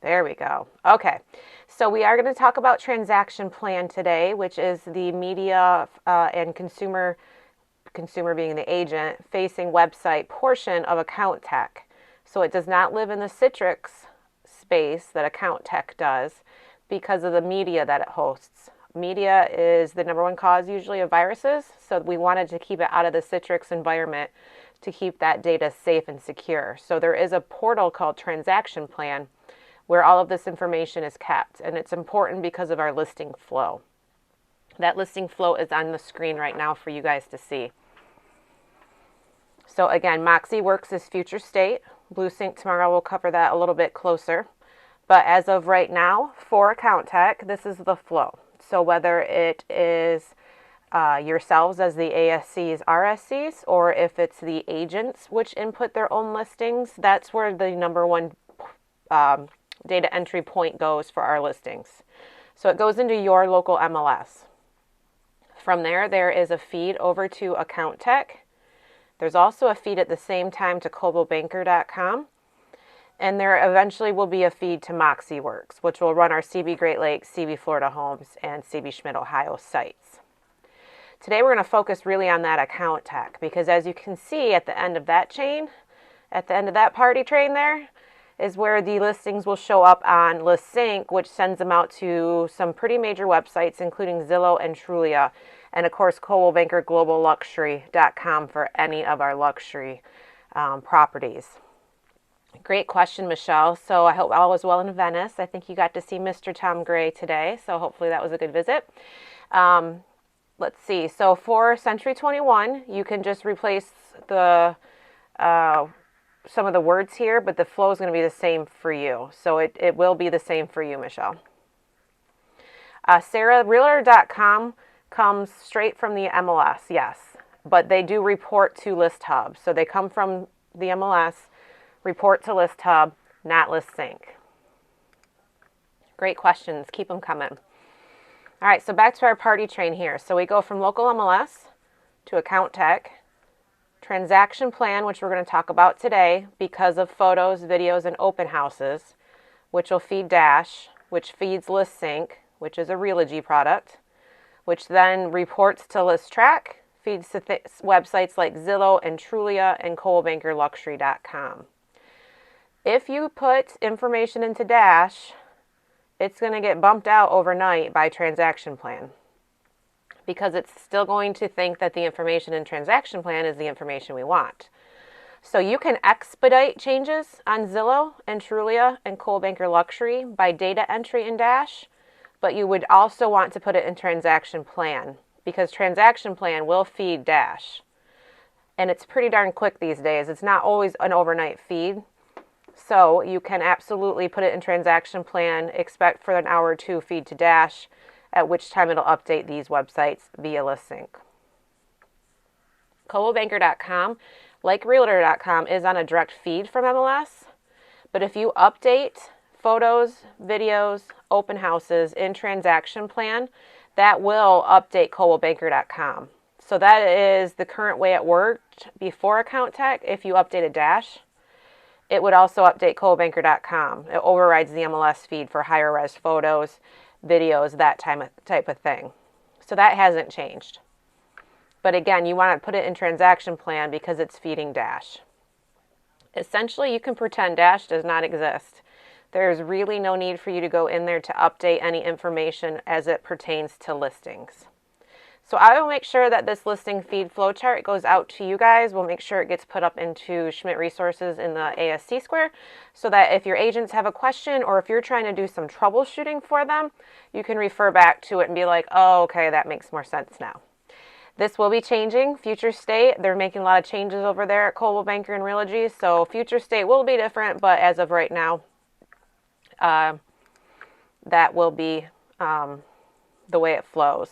There we go. Okay, so we are going to talk about transaction plan today, which is the media and consumer being the agent, facing website portion of account tech. So it does not live in the Citrix space that account tech does because of the media that it hosts. Media is the number one cause usually of viruses, so we wanted to keep it out of the Citrix environment to keep that data safe and secure. So there is a portal called TransactionPlan where all of this information is kept, and it's important because of our listing flow. That listing flow is on the screen right now for you guys to see. So again, Moxie works as future state. BlueSync tomorrow will cover that a little bit closer. But as of right now, for account tech, this is the flow. So whether it is yourselves as the ASCs, RSCs, or if it's the agents which input their own listings, that's where the number one data entry point goes for our listings. So it goes into your local MLS. From there, there is a feed over to account tech. There's also a feed at the same time to coldwellbanker.com. And there eventually will be a feed to MoxieWorks, which will run our CB Great Lakes, CB Florida Homes, and CB Schmidt Ohio sites. Today we're going to focus really on that account tech because as you can see at the end of that chain, at the end of that party train there, is where the listings will show up on ListSync, which sends them out to some pretty major websites, including Zillow and Trulia, and of course ColdwellBankerGlobalLuxury.com for any of our luxury properties. Great question, Michelle. So I hope all was well in Venice. I think you got to see Mr. Tom Gray today, so hopefully that was a good visit. Let's see. So for Century 21, you can just replace the some of the words here, but the flow is going to be the same for you. So it will be the same for you, Michelle. Sarah, Realtor.com comes straight from the MLS, yes, but they do report to ListHub. So they come from the MLS, report to ListHub, not ListSync. Great questions. Keep them coming. All right, so back to our party train here. So we go from local MLS to account tech, transaction plan, which we're going to talk about today because of photos, videos, and open houses, which will feed Dash, which feeds ListSync, which is a Realogy product, which then reports to ListTrack, feeds to websites like Zillow and Trulia and ColdwellBankerLuxury.com. If you put information into Dash, it's going to get bumped out overnight by Transaction Plan because it's still going to think that the information in Transaction Plan is the information we want. So you can expedite changes on Zillow and Trulia and Coldwell Luxury by data entry in Dash, but you would also want to put it in Transaction Plan because Transaction Plan will feed Dash. And it's pretty darn quick these days. It's not always an overnight feed. So you can absolutely put it in Transaction Plan, expect for an hour or two feed to Dash, at which time it'll update these websites via ListSync. ColdwellBanker.com, like Realtor.com, is on a direct feed from MLS, but if you update photos, videos, open houses in Transaction Plan, that will update ColdwellBanker.com. So that is the current way it worked before Account Tech. If you updated Dash, it would also update ColdwellBanker.com. It overrides the MLS feed for higher res photos, videos, that type of thing. So that hasn't changed. But again, you want to put it in Transaction Plan because it's feeding Dash. Essentially, you can pretend Dash does not exist. There's really no need for you to go in there to update any information as it pertains to listings. So I will make sure that this listing feed flowchart goes out to you guys. We'll make sure it gets put up into Schmidt Resources in the ASC Square so that if your agents have a question or if you're trying to do some troubleshooting for them, you can refer back to it and be like, oh, okay, that makes more sense now. This will be changing. Future state, they're making a lot of changes over there at Coldwell Banker and Realogy, so future state will be different, but as of right now, that will be the way it flows.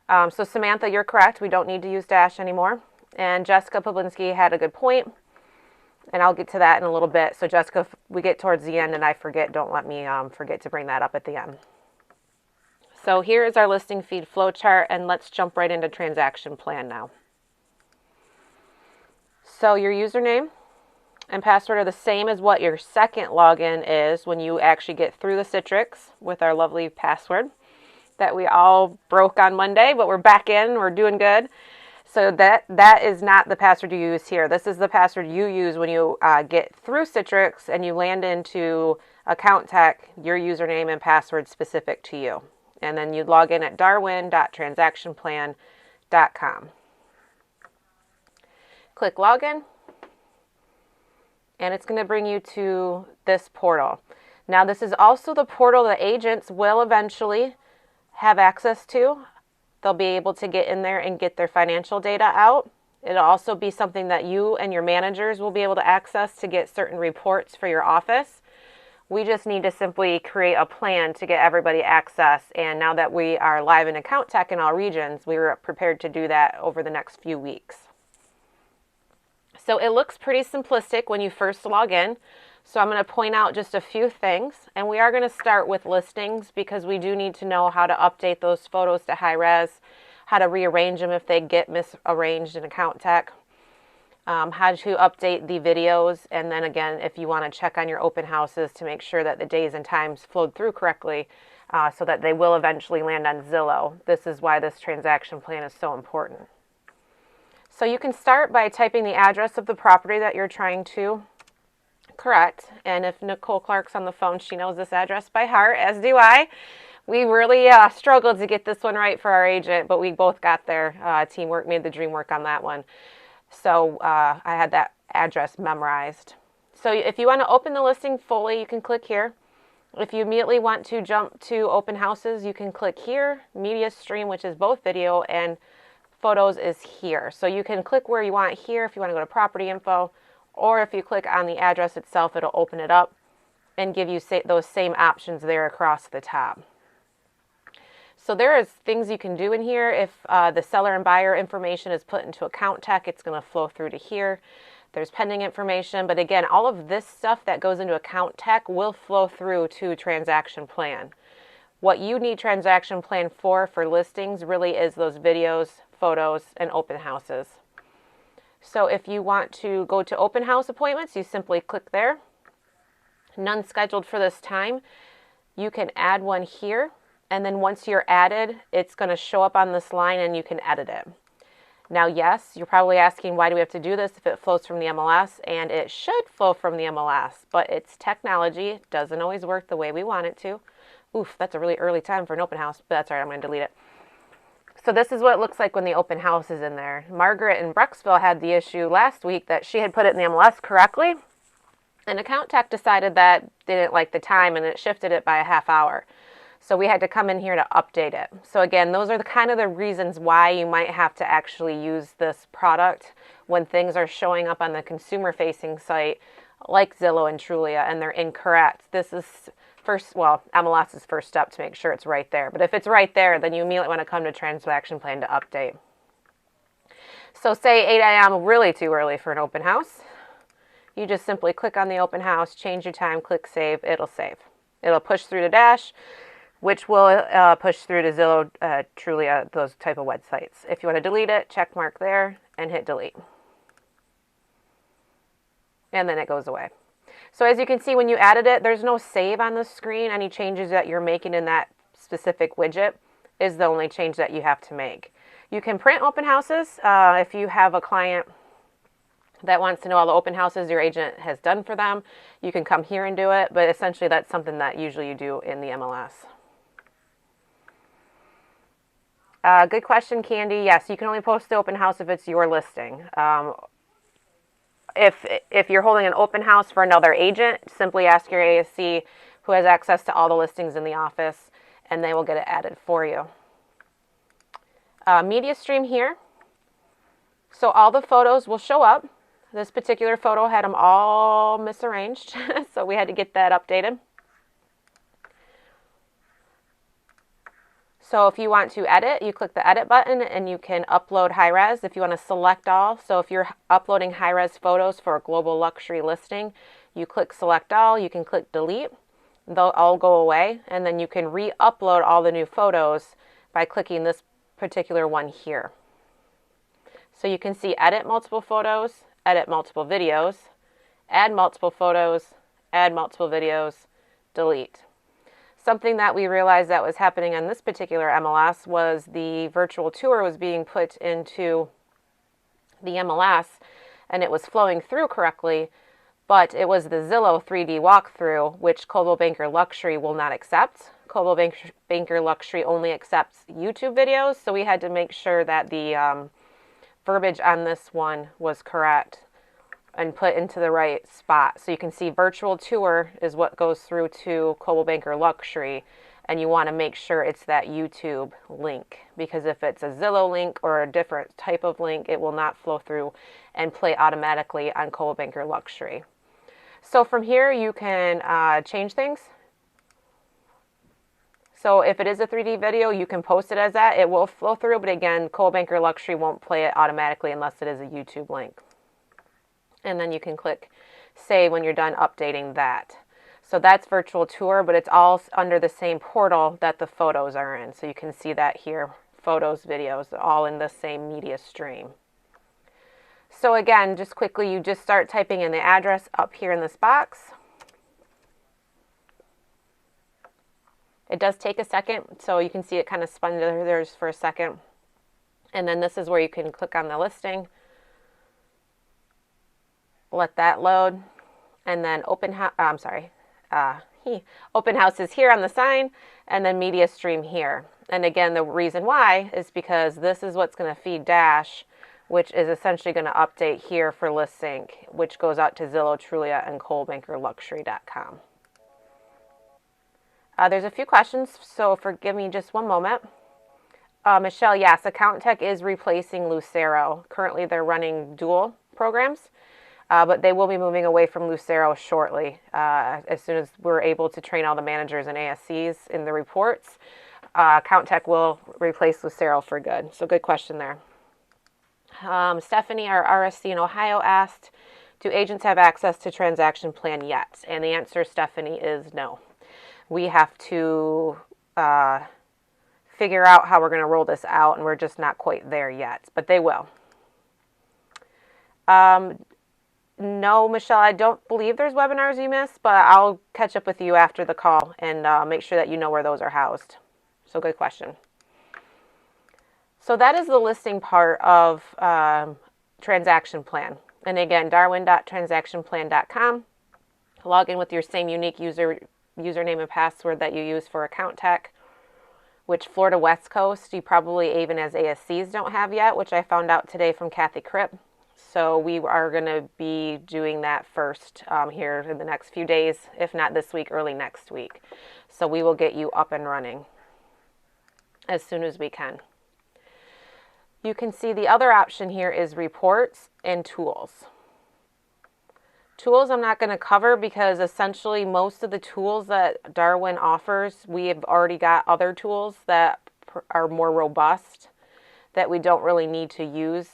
So Samantha, you're correct. We don't need to use Dash anymore. And Jessica Poblinski had a good point, and I'll get to that in a little bit. So Jessica, if we get towards the end and I forget, don't let me forget to bring that up at the end. So here is our listing feed flowchart, and let's jump right into Transaction Plan now. So your username and password are the same as what your second login is when you actually get through the Citrix with our lovely password that we all broke on Monday, but we're back in, we're doing good. So that is not the password you use here. This is the password you use when you get through Citrix and you land into Account Tech, your username and password specific to you. And then you log in at darwin.transactionplan.com. Click Login, and it's going to bring you to this portal. Now, this is also the portal that agents will eventually have access to. They'll be able to get in there and get their financial data out. It'll also be something that you and your managers will be able to access to get certain reports for your office. We just need to simply create a plan to get everybody access. And now that we are live in Account Tech in all regions, we were prepared to do that over the next few weeks. So it looks pretty simplistic when you first log in. So I'm going to point out just a few things, and we are going to start with listings because we do need to know how to update those photos to high res, how to rearrange them if they get misarranged in Account Tech, how to update the videos, and then again, if you want to check on your open houses to make sure that the days and times flowed through correctly so that they will eventually land on Zillow. This is why this transaction plan is so important. So you can start by typing the address of the property that you're trying to correct. And if Nicole Clark's on the phone, she knows this address by heart, as do I. We really struggled to get this one right for our agent, but we both got there. Teamwork made the dream work on that one. So I had that address memorized. So if you want to open the listing fully, you can click here. If you immediately want to jump to open houses, you can click here. Media stream, which is both video and photos, is here. So you can click where you want here if you want to go to property info, or if you click on the address itself, it'll open it up and give you those same options there across the top. So there is things you can do in here. If the seller and buyer information is put into Account Tech, it's going to flow through to here. There's pending information, but again, all of this stuff that goes into Account Tech will flow through to Transaction Plan. What you need Transaction Plan for listings really is those videos, photos, and open houses. So if you want to go to open house appointments, you simply click there. None scheduled for this time. You can add one here, and then once you're added, it's going to show up on this line and you can edit it. Now, yes, you're probably asking, why do we have to do this if it flows from the MLS? And it should flow from the MLS, but it's technology. It doesn't always work the way we want it to. Oof, that's a really early time for an open house, but that's all right, I'm going to delete it. So this is what it looks like when the open house is in there. Margaret in Brecksville had the issue last week that she had put it in the MLS correctly, and Account Tech decided that they didn't like the time and it shifted it by a half hour. So we had to come in here to update it. So again, those are the kind of the reasons why you might have to actually use this product when things are showing up on the consumer-facing site like Zillow and Trulia and they're incorrect. This is MLS's first step to make sure it's right there. But if it's right there, then you immediately want to come to Transaction Plan to update. So say 8 a.m. really too early for an open house. You just simply click on the open house, change your time, click save, it'll save. It'll push through to Dash, which will push through to Zillow, Trulia, those type of websites. If you want to delete it, check mark there and hit delete. And then it goes away. So as you can see, when you added it, there's no save on the screen. Any changes that you're making in that specific widget is the only change that you have to make. You can print open houses if you have a client that wants to know all the open houses your agent has done for them. You can come here and do it, but essentially that's something that usually you do in the MLS. Good question, Candy. Yes, you can only post the open house if it's your listing. If you're holding an open house for another agent, simply ask your ASC who has access to all the listings in the office, and they will get it added for you. Media stream here. So all the photos will show up. This particular photo had them all misarranged, so we had to get that updated. So if you want to edit, you click the edit button and you can upload high res if you want to select all. So if you're uploading high res photos for a global luxury listing, you click select all, you can click delete, they'll all go away, and then you can re-upload all the new photos by clicking this particular one here. So you can see edit multiple photos, edit multiple videos, add multiple photos, add multiple videos, delete. Something that we realized that was happening on this particular MLS was the virtual tour was being put into the MLS and it was flowing through correctly, but it was the Zillow 3D walkthrough, which Coldwell Banker Luxury will not accept. Coldwell Banker Luxury only accepts YouTube videos, so we had to make sure that the verbiage on this one was correct and put into the right spot. So you can see virtual tour is what goes through to Coldwell Banker Luxury, and you want to make sure it's that YouTube link, because if it's a Zillow link or a different type of link, it will not flow through and play automatically on Coldwell Banker Luxury. So from here you can change things. So if it is a 3D video, you can post it as that. It will flow through, but again, Coldwell Banker Luxury won't play it automatically unless it is a YouTube link. And then you can click save when you're done updating that. So that's virtual tour, but it's all under the same portal that the photos are in. So you can see that here, photos, videos, all in the same media stream. So again, just quickly, you just start typing in the address up here in this box. It does take a second, so you can see it kind of spun there for a second. And then this is where you can click on the listing. Let that load, and then open house is here on the sign, and then media stream here. And again, the reason why is because this is what's going to feed Dash, which is essentially going to update here for list sync, which goes out to Zillow, Trulia, and ColdwellBankerLuxury.com. There's a few questions, so forgive me just one moment. Michelle, yes, Account Tech is replacing Lucero. Currently, they're running dual programs. But they will be moving away from Lucero shortly. As soon as we're able to train all the managers and ASCs in the reports, Account Tech will replace Lucero for good. So good question there. Stephanie, our RSC in Ohio, asked, do agents have access to TransactionPlan yet? And the answer, Stephanie, is no. We have to figure out how we're going to roll this out, and we're just not quite there yet, but they will. No, Michelle, I don't believe there's webinars you missed, but I'll catch up with you after the call and make sure that you know where those are housed. So good question. So that is the listing part of TransactionPlan. And again, darwin.transactionplan.com. Log in with your same unique username and password that you use for Account Tech, which Florida West Coast, you probably even as ASCs don't have yet, which I found out today from Kathy Kripp. So we are going to be doing that first here in the next few days, if not this week, early next week. So we will get you up and running as soon as we can. You can see the other option here is reports and tools. Tools I'm not going to cover because essentially most of the tools that Darwin offers, we have already got other tools that are more robust that we don't really need to use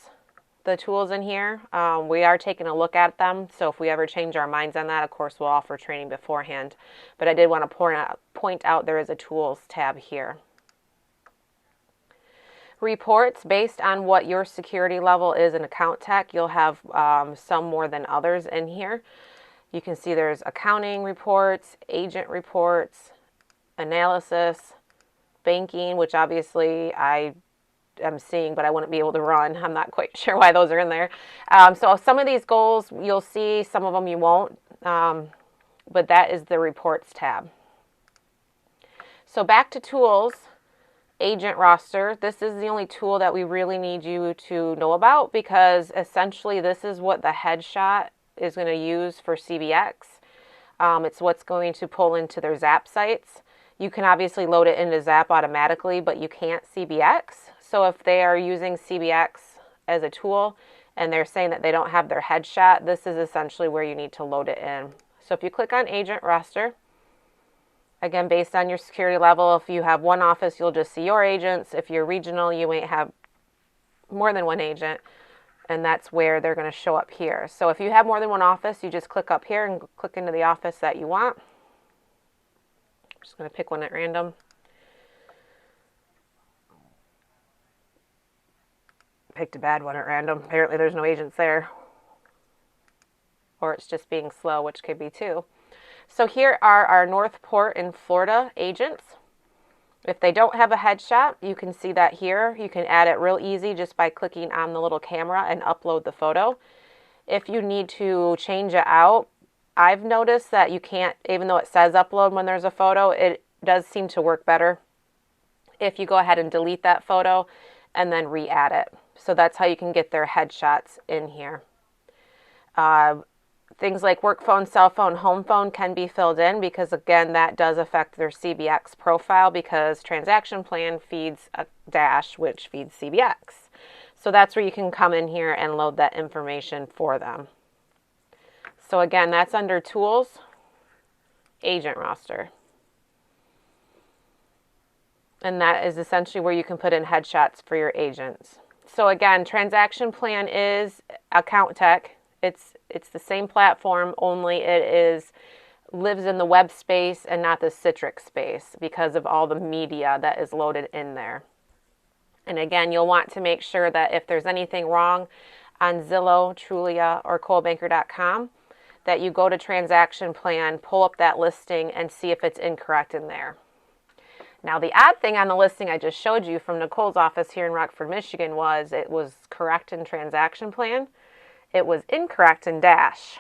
the tools in here. We are taking a look at them, so if we ever change our minds on that, of course we'll offer training beforehand. But I did want to point out there is a tools tab here. Reports, based on what your security level is in Account Tech, you'll have some more than others in here. You can see there's accounting reports, agent reports, analysis, banking, which obviously I'm seeing, but I wouldn't be able to run. I'm not quite sure why those are in there. So some of these goals you'll see, some of them you won't, but that is the reports tab. So back to tools, agent roster. This is the only tool that we really need you to know about because essentially this is what the headshot is going to use for CBX. It's what's going to pull into their Zap sites. You can obviously load it into Zap automatically, but you can't CBX. So if they are using CBX as a tool and they're saying that they don't have their headshot, this is essentially where you need to load it in. So if you click on agent roster, again, based on your security level, if you have one office, you'll just see your agents. If you're regional, you might have more than one agent, and that's where they're going to show up here. So if you have more than one office, you just click up here and click into the office that you want. I'm just going to pick one at random. Picked a bad one at random. Apparently there's no agents there. or it's just being slow, which could be too. So here are our Northport in Florida agents. If they don't have a headshot, you can see that here. You can add it real easy just by clicking on the little camera and upload the photo. If you need to change it out, I've noticed that you can't, even though it says upload when there's a photo, it does seem to work better if you go ahead and delete that photo and then re-add it. So that's how you can get their headshots in here. Things like work phone, cell phone, home phone can be filled in because, again, that does affect their CBX profile because TransactionPlan feeds a dash, which feeds CBX. So that's where you can come in here and load that information for them. So again, that's under Tools, Agent Roster. And that is essentially where you can put in headshots for your agents. So again, TransactionPlan is account tech. It's the same platform, only it lives in the web space and not the Citrix space because of all the media that is loaded in there. And again, you'll want to make sure that if there's anything wrong on Zillow, Trulia, or coldbanker.com, that you go to TransactionPlan, pull up that listing, and see if it's incorrect in there. Now, the odd thing on the listing I just showed you from Nicole's office here in Rockford, Michigan was it was correct in TransactionPlan. It was incorrect in Dash.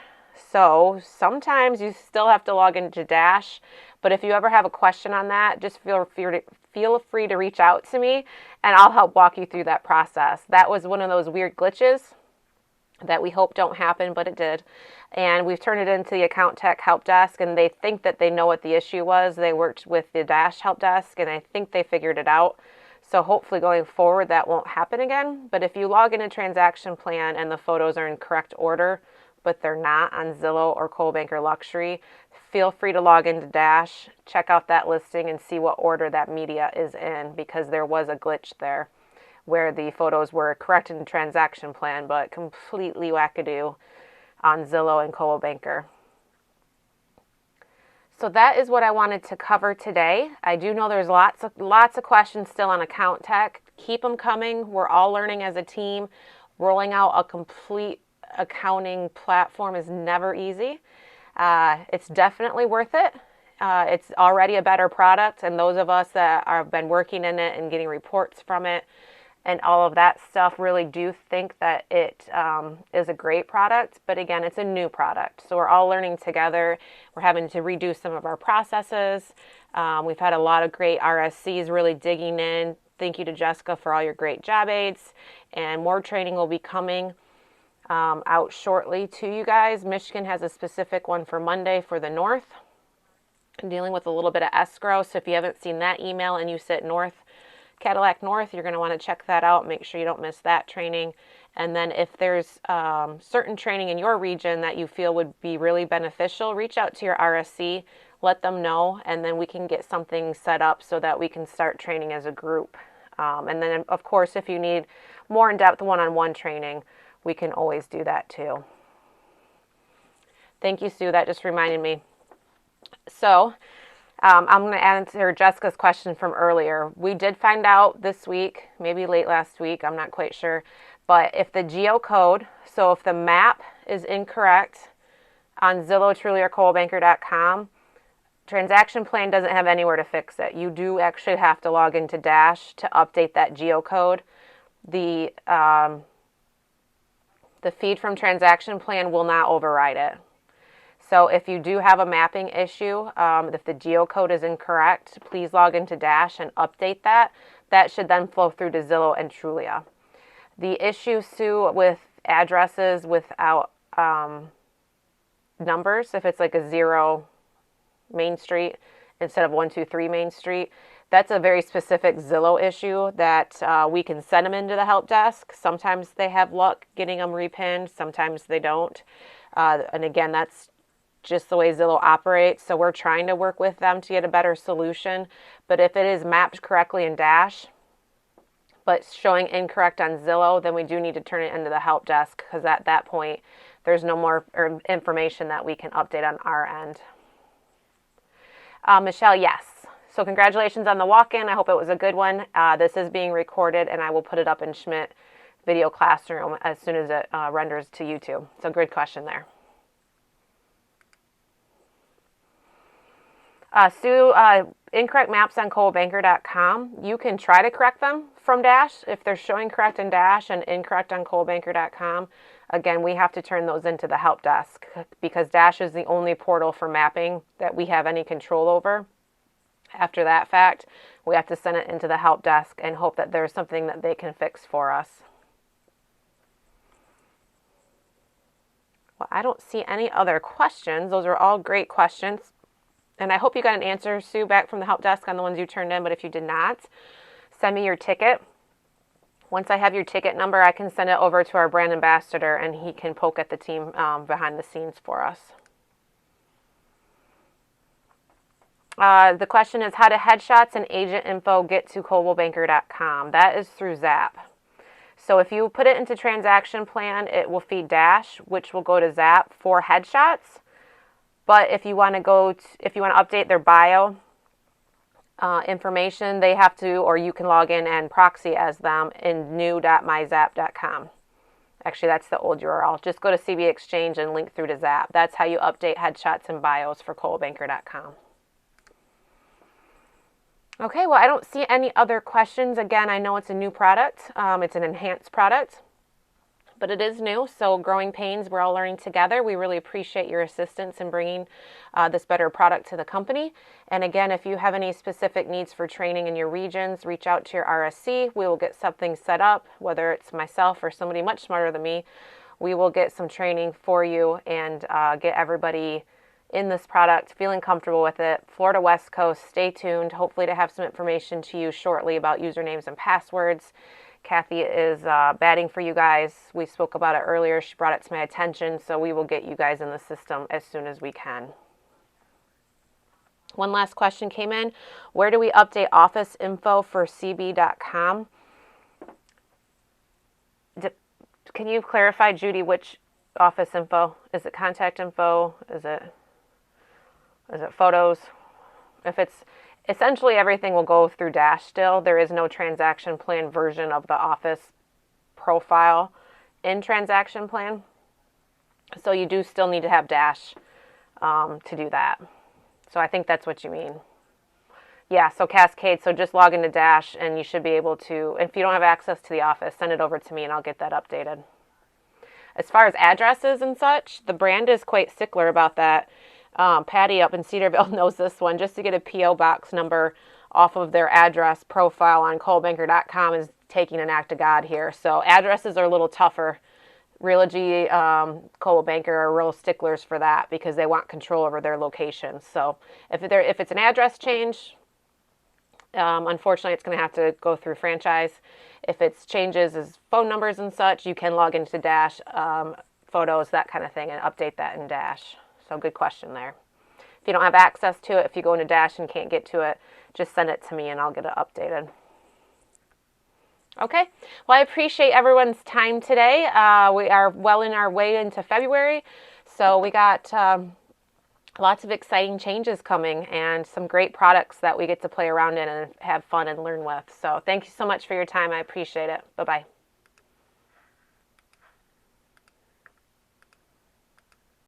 So sometimes you still have to log into Dash, but if you ever have a question on that, just feel free to reach out to me and I'll help walk you through that process. That was one of those weird glitches that we hope don't happen, but it did. And we've turned it into the account tech help desk, and they think that they know what the issue was. They worked with the Dash help desk, and I think they figured it out. So hopefully going forward that won't happen again. But if you log into TransactionPlan and the photos are in correct order, but they're not on Zillow or Coldbanker Luxury, feel free to log into Dash, check out that listing and see what order that media is in, because there was a glitch there where the photos were correct in TransactionPlan, but completely wackadoo on Zillow and Coldbanker. So that is what I wanted to cover today. I do know there's lots of questions still on account tech. Keep them coming. We're all learning as a team. Rolling out a complete accounting platform is never easy. It's definitely worth it. It's already a better product, and those of us that have been working in it and getting reports from it and all of that stuff really do think that it is a great product. But again, it's a new product. So we're all learning together. We're having to redo some of our processes. We've had a lot of great RSCs really digging in. Thank you to Jessica for all your great job aids. And more training will be coming out shortly to you guys. Michigan has a specific one for Monday for the North. I'm dealing with a little bit of escrow. So if you haven't seen that email and you sit North, Cadillac North, you're going to want to check that out. Make sure you don't miss that training. And then if there's certain training in your region that you feel would be really beneficial, reach out to your RSC, let them know, and then we can get something set up so that we can start training as a group. And then, of course, if you need more in-depth one-on-one training, we can always do that too. Thank you, Sue. That just reminded me. So I'm going to answer Jessica's question from earlier. We did find out this week, maybe late last week, I'm not quite sure, but if the geocode, so if the map is incorrect on Zillow, Trulia, or coldbanker.com, TransactionPlan doesn't have anywhere to fix it. You do actually have to log into Dash to update that geocode. The feed from TransactionPlan will not override it. So if you do have a mapping issue, if the geocode is incorrect, please log into Dash and update that. That should then flow through to Zillow and Trulia. The issue, Sue, with addresses without numbers, if it's like a 0 Main Street instead of 123 Main Street, that's a very specific Zillow issue that we can send them into the help desk. Sometimes they have luck getting them repinned, sometimes they don't. And again, that's just the way Zillow operates. So we're trying to work with them to get a better solution. But if it is mapped correctly in Dash, but showing incorrect on Zillow, then we do need to turn it into the help desk, because at that point, there's no more information that we can update on our end. Michelle, yes. So congratulations on the walk-in. I hope it was a good one. This is being recorded, and I will put it up in Schmidt Video Classroom as soon as it renders to YouTube. So good question there. Sue, incorrect maps on coldwellbanker.com. You can try to correct them from Dash if they're showing correct in Dash and incorrect on coldwellbanker.com. Again, we have to turn those into the help desk because Dash is the only portal for mapping that we have any control over. After that fact, we have to send it into the help desk and hope that there's something that they can fix for us. Well, I don't see any other questions. Those are all great questions. And I hope you got an answer, Sue, back from the help desk on the ones you turned in. But if you did not, send me your ticket. Once I have your ticket number, I can send it over to our brand ambassador, and he can poke at the team behind the scenes for us. The question is, how do headshots and agent info get to coldwellbanker.com? That is through Zap. So if you put it into TransactionPlan, it will feed Dash, which will go to Zap for headshots. But if you want to update their bio information, they have to, or you can log in and proxy as them in new.myzap.com. Actually, that's the old URL. Just go to CB Exchange and link through to Zap. That's how you update headshots and bios for coldwellbanker.com. Okay, well, I don't see any other questions. Again, I know it's a new product. It's an enhanced product, but it is new. So growing pains, we're all learning together. We really appreciate your assistance in bringing this better product to the company. And again, if you have any specific needs for training in your regions, reach out to your RSC. We will get something set up, whether it's myself or somebody much smarter than me. We will get some training for you and get everybody in this product, feeling comfortable with it. Florida West Coast, stay tuned. Hopefully to have some information to you shortly about usernames and passwords. Kathy is batting for you guys. We spoke about it earlier. She brought it to my attention, so we will get you guys in the system as soon as we can. One last question came in. Where do we update office info for cb.com? Can you clarify, Judy, which office info? Is it contact info? Is it photos? If it's essentially everything will go through Dash still. There is no transaction plan version of the office profile in transaction plan. So you do still need to have Dash to do that. So I think that's what you mean. Yeah, so Cascade. So just log into Dash and you should be able to, if you don't have access to the office, send it over to me and I'll get that updated. As far as addresses and such, the brand is quite stickler about that. Patty up in Cedarville knows this one. Just to get a P.O. box number off of their address profile on coldwellbanker.com is taking an act of God here. So addresses are a little tougher. Realogy, Coldwell Banker are real sticklers for that because they want control over their locations. So if it's an address change, unfortunately it's going to have to go through franchise. If it's changes as phone numbers and such, you can log into Dash, photos, that kind of thing, and update that in Dash. So good question there. If you don't have access to it, if you go into Dash and can't get to it, just send it to me and I'll get it updated. Okay, well, I appreciate everyone's time today. We are well in our way into February, so we got lots of exciting changes coming and some great products that we get to play around in and have fun and learn with. So thank you so much for your time. I appreciate it. Bye-bye.